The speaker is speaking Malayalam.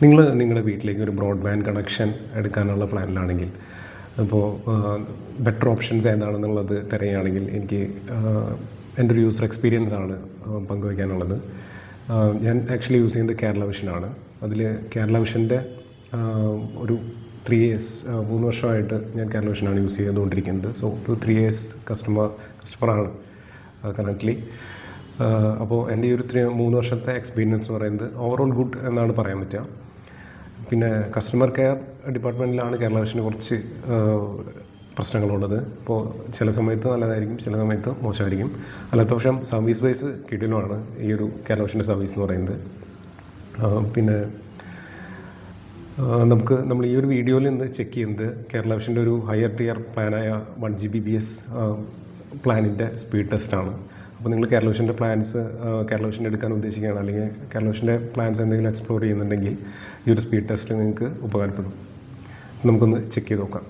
നിങ്ങളുടെ വീട്ടിലേക്ക് ഒരു ബ്രോഡ്ബാൻഡ് കണക്ഷൻ എടുക്കാനുള്ള പ്ലാനിലാണെങ്കിൽ, അപ്പോൾ ബെറ്റർ ഓപ്ഷൻസ് ഏതാണെന്നുള്ളത് തിരയുകയാണെങ്കിൽ എനിക്ക് എൻ്റെ ഒരു യൂസർ എക്സ്പീരിയൻസ് ആണ് പങ്കുവയ്ക്കാനുള്ളത്. ഞാൻ ആക്ച്വലി യൂസ് ചെയ്യുന്നത് കേരള വിഷനാണ്. അതിൽ കേരള വിഷൻ്റെ ഒരു 3 years 3 വർഷമായിട്ട് ഞാൻ കേരള വിഷനാണ് യൂസ് ചെയ്തുകൊണ്ടിരിക്കുന്നത്. സോ ഒരു 3 years കസ്റ്റമറാണ് കറൻ്റ്ലി. അപ്പോൾ എൻ്റെ ഈ ഒരു 3 വർഷത്തെ എക്സ്പീരിയൻസ് എന്ന് പറയുന്നത് ഓവറോൾ ഗുഡ് എന്നാണ് പറയാൻ പറ്റുക. പിന്നെ കസ്റ്റമർ കെയർ ഡിപ്പാർട്ട്മെൻറ്റിലാണ് കേരള വിഷന് കുറച്ച് പ്രശ്നങ്ങളുള്ളത്. ഇപ്പോൾ ചില സമയത്ത് നല്ലതായിരിക്കും, ചില സമയത്ത് മോശമായിരിക്കും. അല്ലാത്ത പക്ഷം സർവീസ് വൈസ് കിടിലമാണ് ഈ ഒരു കേരള വിഷൻ്റെ സർവീസ് എന്ന് പറയുന്നത്. പിന്നെ നമ്മൾ ഈ ഒരു വീഡിയോയിൽ നിന്ന് ചെക്ക് ചെയ്യുന്നത് കേരള വിഷൻ്റെ ഒരു ഹയർ ടിയർ പ്ലാനായ 1 Gbps പ്ലാനിൻ്റെ സ്പീഡ് ടെസ്റ്റാണ്. അപ്പോൾ നിങ്ങൾ കേരള വിഷൻ്റെ കേരള വിഷൻ എടുക്കാൻ ഉദ്ദേശിക്കുകയാണ്, അല്ലെങ്കിൽ കേരള വിഷൻ്റെ പ്ലാൻസ് എന്തെങ്കിലും എക്സ്പ്ലോർ ചെയ്യുന്നുണ്ടെങ്കിൽ ഈ ഒരു സ്പീഡ് ടെസ്റ്റ് നിങ്ങൾക്ക് ഉപകാരപ്പെടും. നമുക്കൊന്ന് ചെക്ക് ചെയ്ത് നോക്കാം.